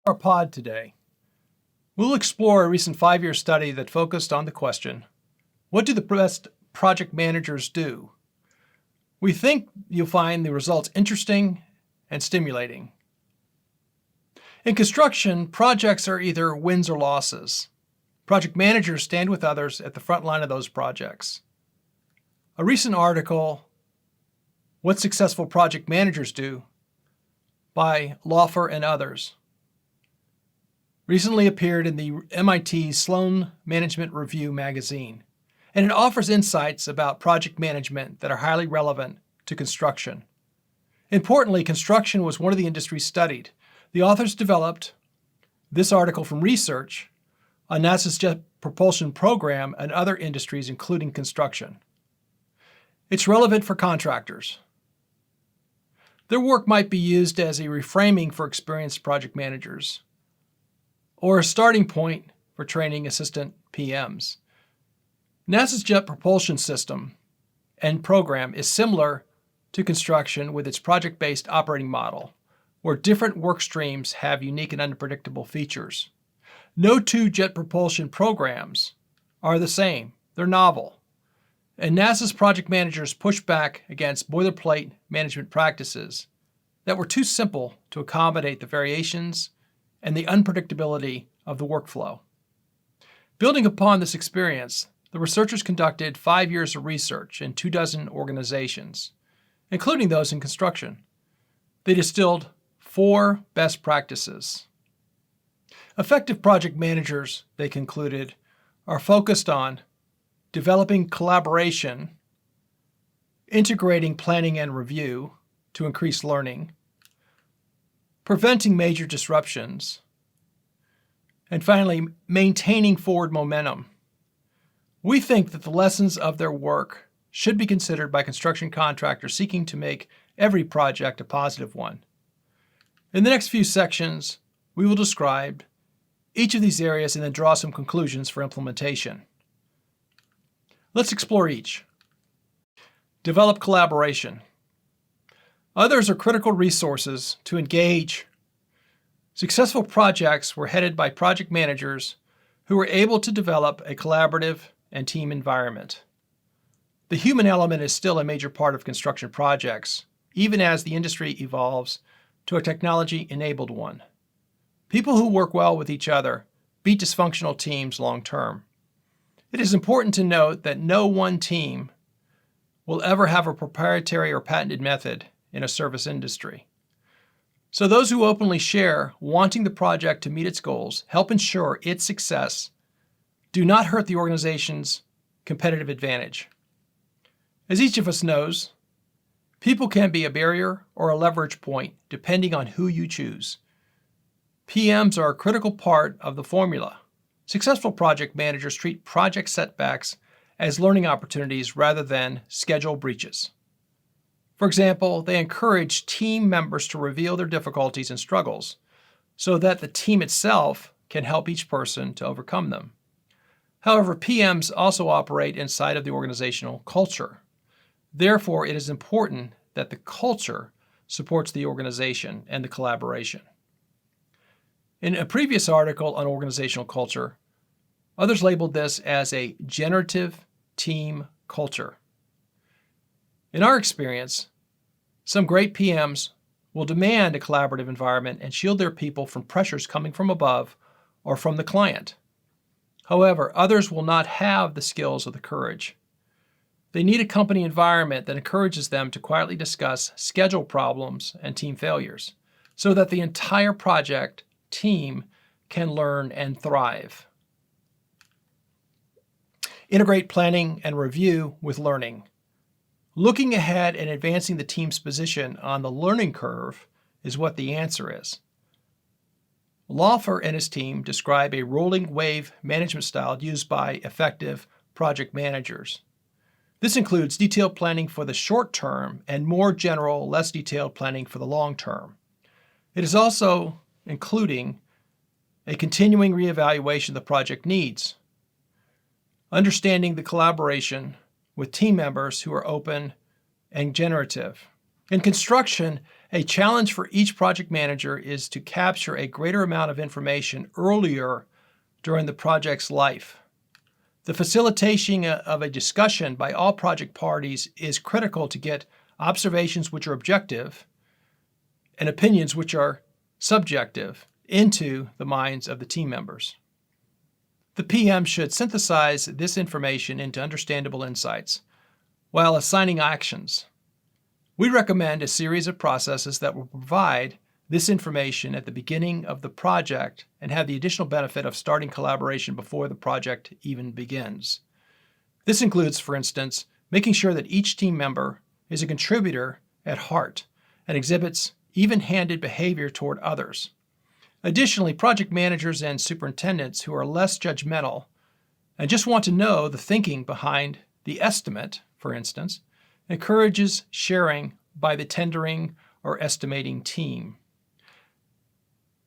Our pod today. We'll explore a recent 5-year study that focused on the question, what do the best project managers do? We think you'll find the results interesting and stimulating. In construction, projects are either wins or losses. Project managers stand with others at the front line of those projects. A recent article, What Successful Project Managers Do, by Laufer and others, recently appeared in the MIT Sloan Management Review magazine, and it offers insights about project management that are highly relevant to construction. Importantly, construction was one of the industries studied. The authors developed this article from research on NASA's Jet Propulsion program and other industries, including construction. It's relevant for contractors. Their work might be used as a reframing for experienced project managers, or a starting point for training assistant PMs. NASA's Jet Propulsion system and program is similar to construction with its project-based operating model, where different work streams have unique and unpredictable features. No two jet propulsion programs are the same. They're novel. And NASA's project managers push back against boilerplate management practices that were too simple to accommodate the variations and the unpredictability of the workflow. Building upon this experience, the researchers conducted 5 years of research in 24 organizations, including those in construction. They distilled 4 best practices. Effective project managers, they concluded, are focused on developing collaboration, integrating planning and review to increase learning, preventing major disruptions, and finally, maintaining forward momentum. We think that the lessons of their work should be considered by construction contractors seeking to make every project a positive one. In the next few sections, we will describe each of these areas and then draw some conclusions for implementation. Let's explore each. Develop collaboration. Others are critical resources to engage. Successful projects were headed by project managers who were able to develop a collaborative and team environment. The human element is still a major part of construction projects, even as the industry evolves to a technology-enabled one. People who work well with each other beat dysfunctional teams long term. It is important to note that no one team will ever have a proprietary or patented method in a service industry. So those who openly share wanting the project to meet its goals, help ensure its success, do not hurt the organization's competitive advantage. As each of us knows, people can be a barrier or a leverage point depending on who you choose. PMs are a critical part of the formula. Successful project managers treat project setbacks as learning opportunities rather than schedule breaches. For example, they encourage team members to reveal their difficulties and struggles so that the team itself can help each person to overcome them. However, PMs also operate inside of the organizational culture. Therefore, it is important that the culture supports the organization and the collaboration. In a previous article on organizational culture, others labeled this as a generative team culture. In our experience, some great PMs will demand a collaborative environment and shield their people from pressures coming from above or from the client. However, others will not have the skills or the courage. They need a company environment that encourages them to quietly discuss schedule problems and team failures so that the entire project team can learn and thrive. Integrate planning and review with learning. Looking ahead and advancing the team's position on the learning curve is what the answer is. Laufer and his team describe a rolling wave management style used by effective project managers. This includes detailed planning for the short term and more general, less detailed planning for the long term. It is also including a continuing reevaluation of the project needs, understanding the collaboration with team members who are open and generative. In construction, A challenge for each project manager is to capture a greater amount of information earlier during the project's life. The facilitation of a discussion by all project parties is critical to get observations which are objective and opinions which are subjective into the minds of the team members. The PM should synthesize this information into understandable insights while assigning actions. We recommend a series of processes that will provide this information at the beginning of the project and have the additional benefit of starting collaboration before the project even begins. This includes, for instance, making sure that each team member is a contributor at heart and exhibits even-handed behavior toward others. Additionally, project managers and superintendents who are less judgmental and just want to know the thinking behind the estimate, for instance, encourages sharing by the tendering or estimating team.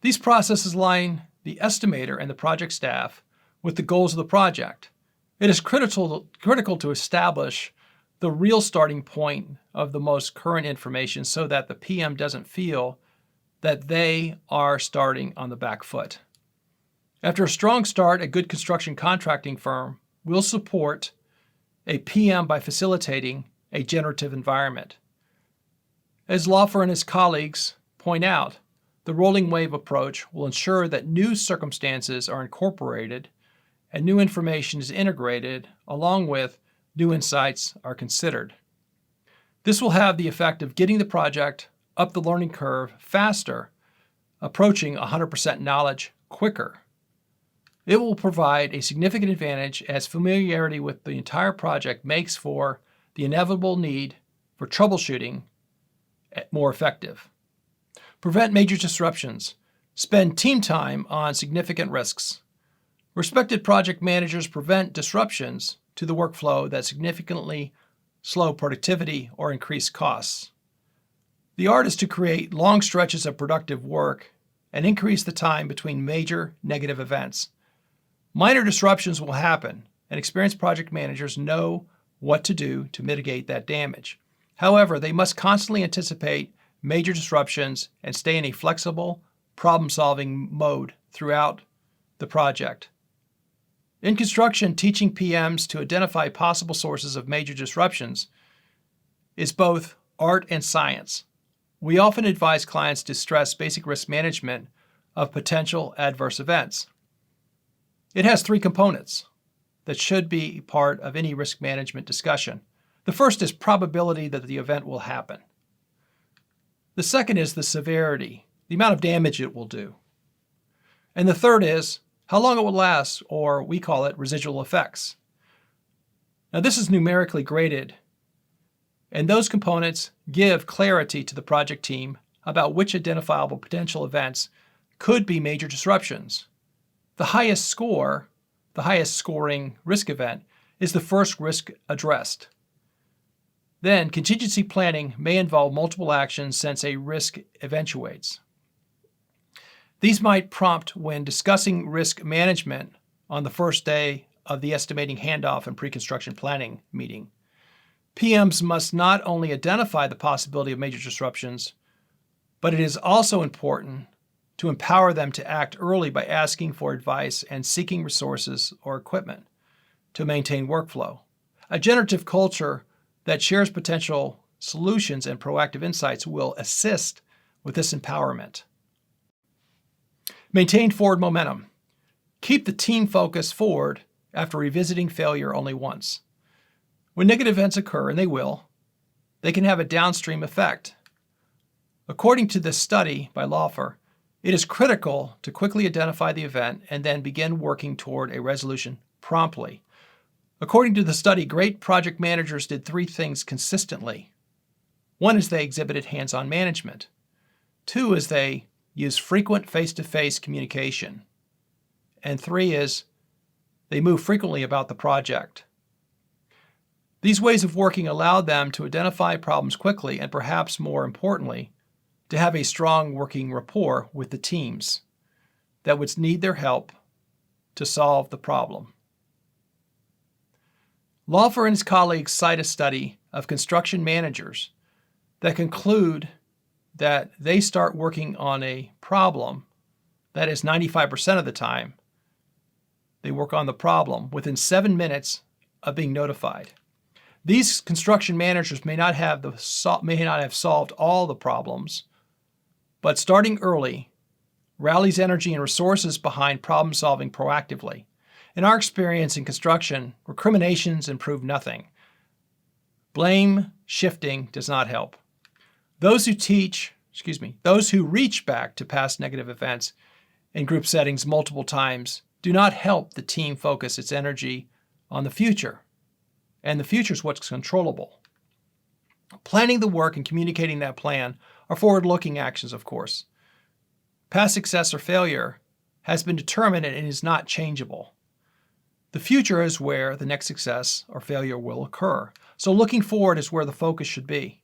These processes align the estimator and the project staff with the goals of the project. It is critical to establish the real starting point of the most current information so that the PM doesn't feel that they are starting on the back foot. After a strong start, a good construction contracting firm will support a PM by facilitating a generative environment. As Laufer and his colleagues point out, the rolling wave approach will ensure that new circumstances are incorporated and new information is integrated along with new insights are considered. This will have the effect of getting the project up the learning curve faster, approaching 100% knowledge quicker. It will provide a significant advantage as familiarity with the entire project makes for the inevitable need for troubleshooting more effective. Prevent major disruptions. Spend team time on significant risks. Respected project managers prevent disruptions to the workflow that significantly slow productivity or increase costs. The art is to create long stretches of productive work and increase the time between major negative events. Minor disruptions will happen, and experienced project managers know what to do to mitigate that damage. However, they must constantly anticipate major disruptions and stay in a flexible, problem-solving mode throughout the project. In construction, teaching PMs to identify possible sources of major disruptions is both art and science. We often advise clients to stress basic risk management of potential adverse events. It has three components that should be part of any risk management discussion. The first is probability that the event will happen. The second is the severity, the amount of damage it will do. And the third is how long it will last, or we call it residual effects. Now, this is numerically graded, and those components give clarity to the project team about which identifiable potential events could be major disruptions. The highest scoring risk event is the first risk addressed. Then, contingency planning may involve multiple actions since a risk eventuates. These might prompt when discussing risk management on the first day of the estimating handoff and pre-construction planning meeting. PMs must not only identify the possibility of major disruptions, but it is also important to empower them to act early by asking for advice and seeking resources or equipment to maintain workflow. A generative culture that shares potential solutions and proactive insights will assist with this empowerment. Maintain forward momentum. Keep the team focus forward after revisiting failure only once. When negative events occur, and they will, they can have a downstream effect. According to this study by Laufer, it is critical to quickly identify the event and then begin working toward a resolution promptly. According to the study, great project managers did three things consistently. One is they exhibited hands-on management. Two is they used frequent face-to-face communication. And three is they moved frequently about the project. These ways of working allowed them to identify problems quickly and, perhaps more importantly, to have a strong working rapport with the teams that would need their help to solve the problem. Laufer and his colleagues cite a study of construction managers that conclude that they start working on a problem, that is 95% of the time, they work on the problem within 7 minutes of being notified. These construction managers may not have solved all the problems, but starting early rallies energy and resources behind problem solving proactively. In our experience in construction, recriminations improve nothing. Blame shifting does not help. Those who reach back to past negative events in group settings multiple times do not help the team focus its energy on the future. And the future is what's controllable. Planning the work and communicating that plan are forward-looking actions, of course. Past success or failure has been determined and is not changeable. The future is where the next success or failure will occur. So looking forward is where the focus should be.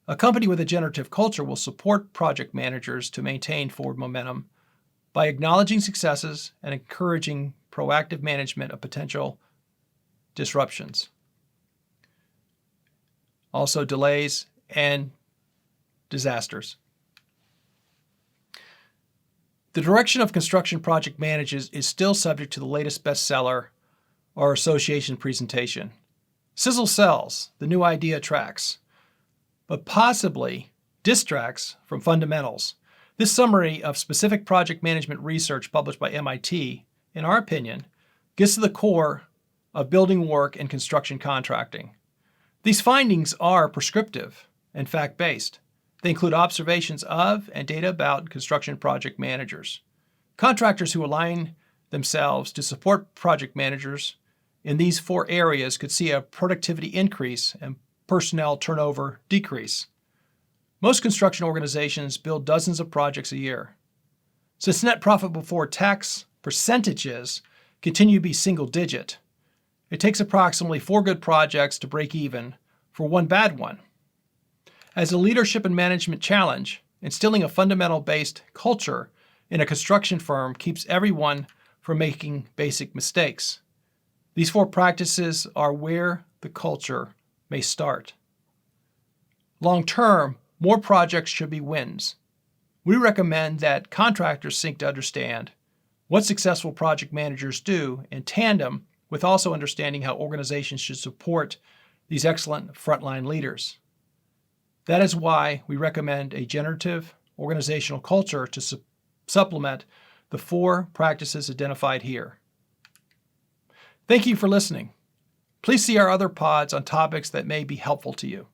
A company with a generative culture will support project managers to maintain forward momentum by acknowledging successes and encouraging proactive management of potential disruptions. Also delays and disasters. The direction of construction project managers is still subject to the latest bestseller or association presentation. Sizzle sells, the new idea attracts, but possibly distracts from fundamentals. This summary of specific project management research published by MIT, in our opinion, gets to the core of building work and construction contracting. These findings are prescriptive and fact-based. They include observations of and data about construction project managers. Contractors who align themselves to support project managers in these 4 areas could see a productivity increase and personnel turnover decrease. Most construction organizations build dozens of projects a year. Since net profit before tax percentages continue to be single-digit, it takes approximately 4 good projects to break even for 1 bad one. As a leadership and management challenge, instilling a fundamental-based culture in a construction firm keeps everyone from making basic mistakes. These 4 practices are where the culture may start. Long-term, more projects should be wins. We recommend that contractors seek to understand what successful project managers do in tandem with also understanding how organizations should support these excellent frontline leaders. That is why we recommend a generative organizational culture to supplement the 4 practices identified here. Thank you for listening. Please see our other pods on topics that may be helpful to you.